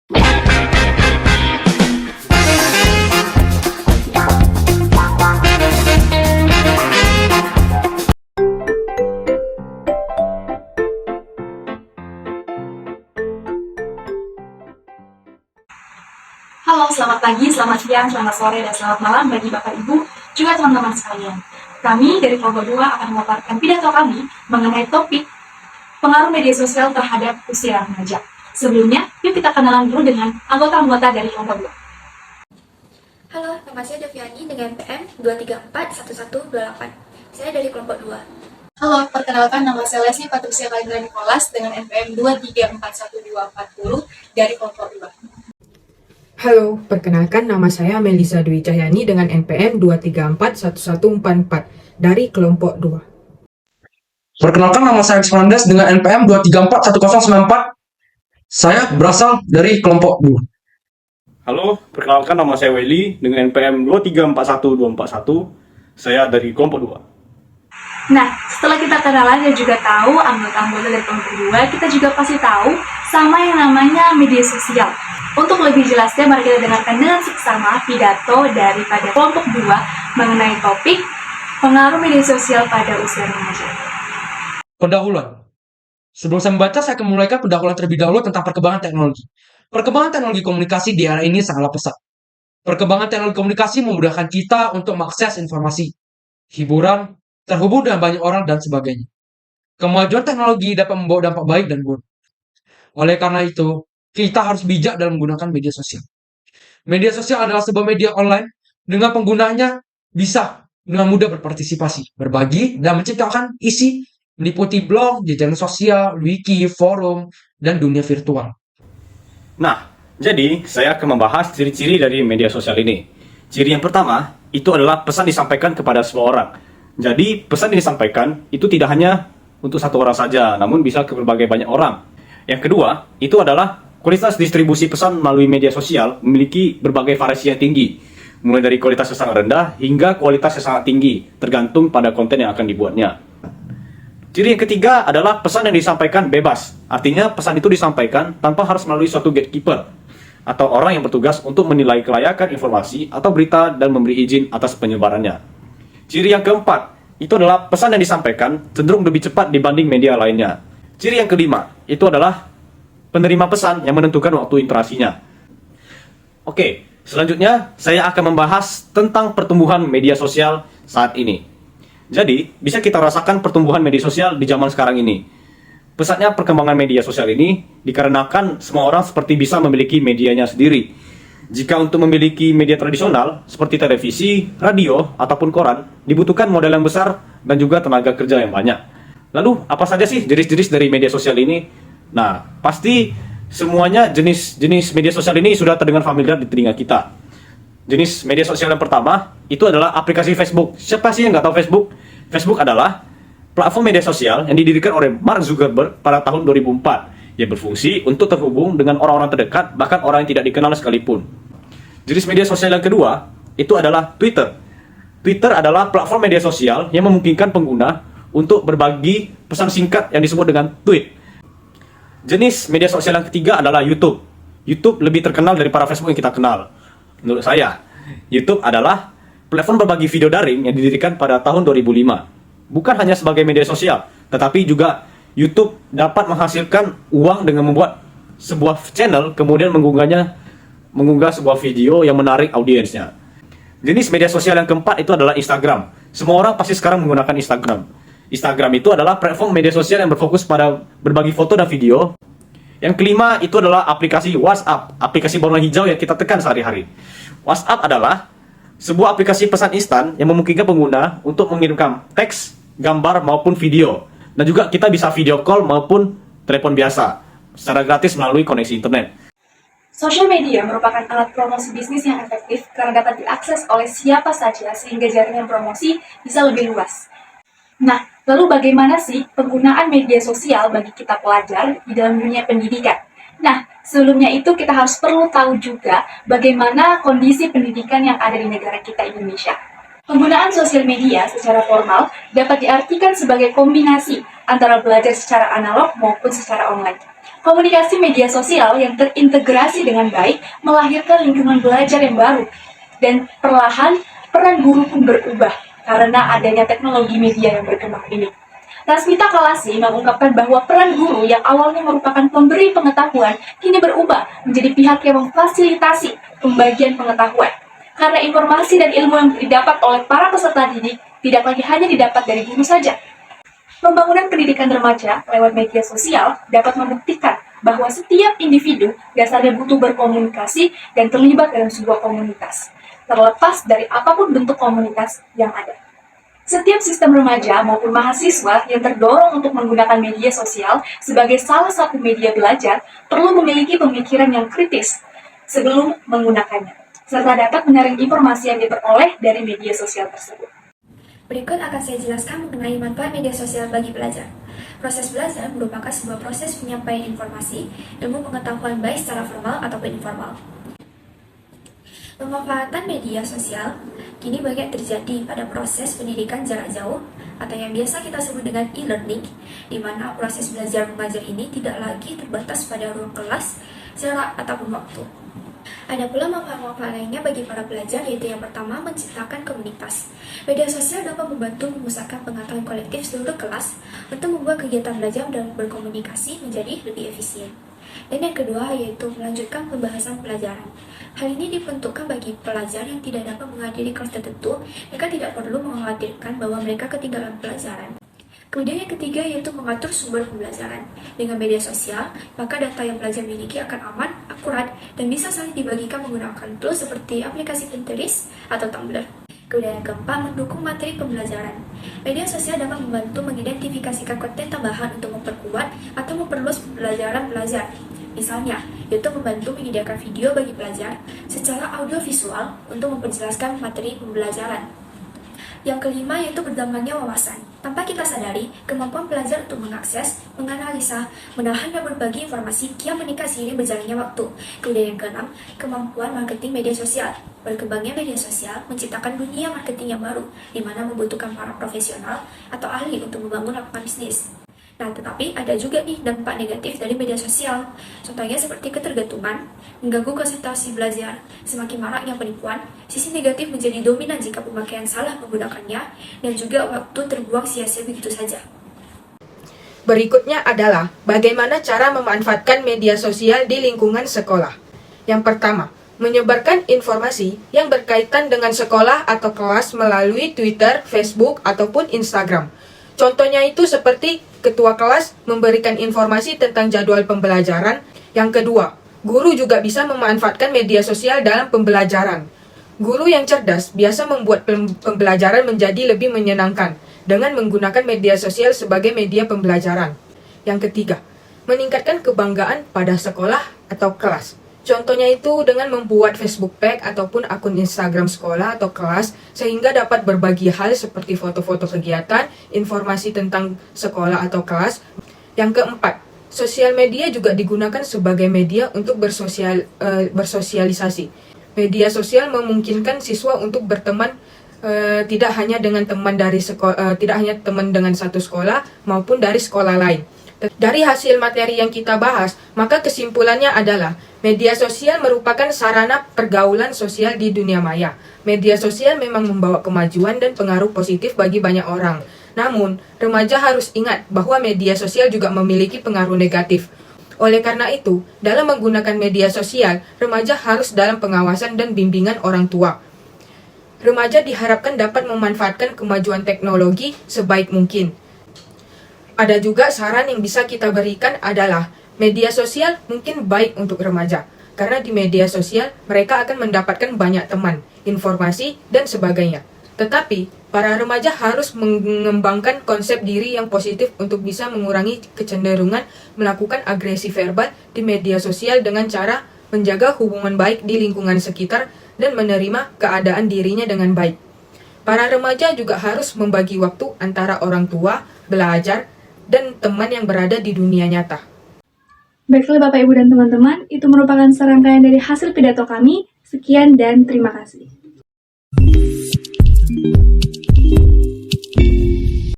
Halo, selamat pagi, selamat siang, selamat sore, dan selamat malam bagi Bapak Ibu, juga teman-teman sekalian. Kami dari kelompok 2 akan memaparkan pidato kami mengenai topik pengaruh media sosial terhadap usia remaja. Sebelumnya, yuk kita kenalan dulu dengan anggota-anggota dari kelompok 2. Halo, nama saya Deviani dengan PM 2341128. Saya dari kelompok 2. Halo, perkenalkan nama saya Leslie Patricia Kalindra Nicholas dengan NPM 2341240 dari kelompok 2. Halo, perkenalkan nama saya Melisa Dwi Cahyani dengan NPM 2341144 dari kelompok 2. Perkenalkan nama saya Fernandes dengan NPM 2341094. Saya berasal dari kelompok 2. Halo, perkenalkan nama saya Welly dengan NPM 2341241. Saya dari kelompok 2. Nah, setelah kita kenalan dan juga tahu anggota-anggota dari kelompok 2, kita juga pasti tahu sama yang namanya media sosial. Untuk lebih jelasnya, mari kita dengarkan dengan seksama pidato daripada kelompok 2 mengenai topik pengaruh media sosial pada usia remaja. Pendahuluan. Sebelum saya membaca, saya akan memulaikan pendahuluan terlebih dahulu tentang perkembangan teknologi. Perkembangan teknologi komunikasi di era ini sangatlah pesat. Perkembangan teknologi komunikasi memudahkan kita untuk mengakses informasi, hiburan, terhubung dengan banyak orang, dan sebagainya. Kemajuan teknologi dapat membawa dampak baik dan buruk. Oleh karena itu, kita harus bijak dalam menggunakan media sosial. Media sosial adalah sebuah media online dengan penggunanya bisa dengan mudah berpartisipasi, berbagi, dan menciptakan isi meliputi blog, jejaring sosial, wiki, forum, dan dunia virtual. Nah, jadi saya akan membahas ciri-ciri dari media sosial ini. Ciri yang pertama, itu adalah pesan disampaikan kepada semua orang. Jadi, pesan yang disampaikan itu tidak hanya untuk satu orang saja, namun bisa ke berbagai banyak orang. Yang kedua, itu adalah kualitas distribusi pesan melalui media sosial memiliki berbagai variasi yang tinggi, mulai dari kualitas yang sangat rendah hingga kualitas yang sangat tinggi, tergantung pada konten yang akan dibuatnya. Ciri yang ketiga adalah pesan yang disampaikan bebas, artinya pesan itu disampaikan tanpa harus melalui suatu gatekeeper, atau orang yang bertugas untuk menilai kelayakan informasi atau berita dan memberi izin atas penyebarannya. Ciri yang keempat, itu adalah pesan yang disampaikan cenderung lebih cepat dibanding media lainnya. Ciri yang kelima, itu adalah penerima pesan yang menentukan waktu interaksinya. Oke, selanjutnya saya akan membahas tentang pertumbuhan media sosial saat ini. Jadi, bisa kita rasakan pertumbuhan media sosial di zaman sekarang ini. Pesatnya perkembangan media sosial ini dikarenakan semua orang seperti bisa memiliki medianya sendiri. Jika untuk memiliki media tradisional seperti televisi, radio, ataupun koran, dibutuhkan modal yang besar dan juga tenaga kerja yang banyak. Lalu, apa saja sih jenis-jenis dari media sosial ini? Nah, pasti semuanya jenis media sosial ini sudah terdengar familiar di telinga kita. Jenis media sosial yang pertama, itu adalah aplikasi Facebook. Siapa sih yang nggak tahu Facebook? Facebook adalah platform media sosial yang didirikan oleh Mark Zuckerberg pada tahun 2004. Yang berfungsi untuk terhubung dengan orang-orang terdekat, bahkan orang yang tidak dikenal sekalipun. Jenis media sosial yang kedua, itu adalah Twitter. Twitter adalah platform media sosial yang memungkinkan pengguna untuk berbagi pesan singkat yang disebut dengan tweet. Jenis media sosial yang ketiga adalah YouTube. YouTube lebih terkenal daripada Facebook yang kita kenal. Menurut saya, YouTube adalah platform berbagi video daring yang didirikan pada tahun 2005. Bukan hanya sebagai media sosial, tetapi juga YouTube dapat menghasilkan uang dengan membuat sebuah channel, kemudian mengunggah sebuah video yang menarik audiensnya. Jenis media sosial yang keempat itu adalah Instagram. Semua orang pasti sekarang menggunakan Instagram. Instagram itu adalah platform media sosial yang berfokus pada berbagi foto dan video. Yang kelima itu adalah aplikasi WhatsApp, aplikasi berwarna hijau yang kita tekan sehari-hari. WhatsApp adalah sebuah aplikasi pesan instan yang memungkinkan pengguna untuk mengirimkan teks, gambar maupun video. Dan juga kita bisa video call maupun telepon biasa secara gratis melalui koneksi internet. Sosial media merupakan alat promosi bisnis yang efektif karena dapat diakses oleh siapa saja sehingga jaringan promosi bisa lebih luas. Nah, lalu bagaimana sih penggunaan media sosial bagi kita pelajar di dalam dunia pendidikan? Nah, sebelumnya itu kita harus perlu tahu juga bagaimana kondisi pendidikan yang ada di negara kita Indonesia. Penggunaan sosial media secara formal dapat diartikan sebagai kombinasi antara belajar secara analog maupun secara online. Komunikasi media sosial yang terintegrasi dengan baik melahirkan lingkungan belajar yang baru, dan perlahan peran guru pun berubah karena adanya teknologi media yang berkembang ini. Rasmita Kalasi mengungkapkan bahwa peran guru yang awalnya merupakan pemberi pengetahuan kini berubah menjadi pihak yang memfasilitasi pembagian pengetahuan. Karena informasi dan ilmu yang didapat oleh para peserta didik tidak lagi hanya didapat dari guru saja. Pembangunan pendidikan remaja lewat media sosial dapat membuktikan bahwa setiap individu dasarnya butuh berkomunikasi dan terlibat dalam sebuah komunitas, terlepas dari apapun bentuk komunitas yang ada. Setiap sistem remaja maupun mahasiswa yang terdorong untuk menggunakan media sosial sebagai salah satu media belajar perlu memiliki pemikiran yang kritis sebelum menggunakannya, serta dapat menyaring informasi yang diperoleh dari media sosial tersebut. Berikut akan saya jelaskan mengenai manfaat media sosial bagi pelajar. Proses belajar merupakan sebuah proses penyampaian informasi, ilmu pengetahuan baik secara formal ataupun informal. Pemanfaatan media sosial kini banyak terjadi pada proses pendidikan jarak jauh atau yang biasa kita sebut dengan e-learning, di mana proses belajar mengajar ini tidak lagi terbatas pada ruang kelas, jarak, ataupun waktu. Ada pula manfaat-manfaat lainnya bagi para pelajar, yaitu yang pertama, menciptakan komunitas. Media sosial dapat membantu memusatkan pengetahuan kolektif seluruh kelas untuk membuat kegiatan belajar dan berkomunikasi menjadi lebih efisien. Dan yang kedua, yaitu melanjutkan pembahasan pelajaran. Hal ini diperuntukkan bagi pelajar yang tidak dapat menghadiri kelas tertentu, mereka tidak perlu mengkhawatirkan bahwa mereka ketinggalan pelajaran. Kemudian yang ketiga yaitu mengatur sumber pembelajaran. Dengan media sosial, maka data yang pelajar miliki akan aman, akurat, dan bisa saling dibagikan menggunakan tools seperti aplikasi Pinterest atau Tumblr. Kemudian yang keempat, mendukung materi pembelajaran. Media sosial dapat membantu mengidentifikasikan konten tambahan untuk memperkuat atau memperluas pembelajaran pelajar. Misalnya, yaitu membantu menyediakan video bagi pelajar secara audiovisual untuk memperjelaskan materi pembelajaran. Yang kelima yaitu bertambahnya wawasan. Tanpa kita sadari, kemampuan pelajar untuk mengakses, menganalisa, menahan dan berbagi informasi kian meningkat seiring berjalannya waktu. Kemudian yang keenam, kemampuan marketing media sosial. Berkembangnya media sosial menciptakan dunia marketing yang baru, di mana membutuhkan para profesional atau ahli untuk membangun lapangan bisnis. Nah, tetapi ada juga nih dampak negatif dari media sosial. Contohnya seperti ketergantungan, mengganggu konsentrasi belajar, semakin maraknya penipuan, sisi negatif menjadi dominan jika pemakaian salah menggunakannya, dan juga waktu terbuang sia-sia begitu saja. Berikutnya adalah bagaimana cara memanfaatkan media sosial di lingkungan sekolah. Yang pertama, menyebarkan informasi yang berkaitan dengan sekolah atau kelas melalui Twitter, Facebook, ataupun Instagram. Contohnya itu seperti ketua kelas memberikan informasi tentang jadwal pembelajaran. Yang kedua, guru juga bisa memanfaatkan media sosial dalam pembelajaran. Guru yang cerdas biasa membuat pembelajaran menjadi lebih menyenangkan dengan menggunakan media sosial sebagai media pembelajaran. Yang ketiga, meningkatkan kebanggaan pada sekolah atau kelas. Contohnya itu dengan membuat Facebook Page ataupun akun Instagram sekolah atau kelas sehingga dapat berbagi hal seperti foto-foto kegiatan, informasi tentang sekolah atau kelas. Yang keempat, sosial media juga digunakan sebagai media untuk bersosialisasi. Media sosial memungkinkan siswa untuk berteman tidak hanya dengan teman dari tidak hanya teman dengan satu sekolah maupun dari sekolah lain. Dari hasil materi yang kita bahas, maka kesimpulannya adalah media sosial merupakan sarana pergaulan sosial di dunia maya. Media sosial memang membawa kemajuan dan pengaruh positif bagi banyak orang. Namun, remaja harus ingat bahwa media sosial juga memiliki pengaruh negatif. Oleh karena itu, dalam menggunakan media sosial, remaja harus dalam pengawasan dan bimbingan orang tua. Remaja diharapkan dapat memanfaatkan kemajuan teknologi sebaik mungkin. Ada juga saran yang bisa kita berikan adalah media sosial mungkin baik untuk remaja, karena di media sosial mereka akan mendapatkan banyak teman, informasi, dan sebagainya. Tetapi, para remaja harus mengembangkan konsep diri yang positif untuk bisa mengurangi kecenderungan melakukan agresi verbal di media sosial dengan cara menjaga hubungan baik di lingkungan sekitar dan menerima keadaan dirinya dengan baik. Para remaja juga harus membagi waktu antara orang tua, belajar, dan teman yang berada di dunia nyata. Baiklah Bapak Ibu dan teman-teman, itu merupakan serangkaian dari hasil pidato kami. Sekian dan terima kasih.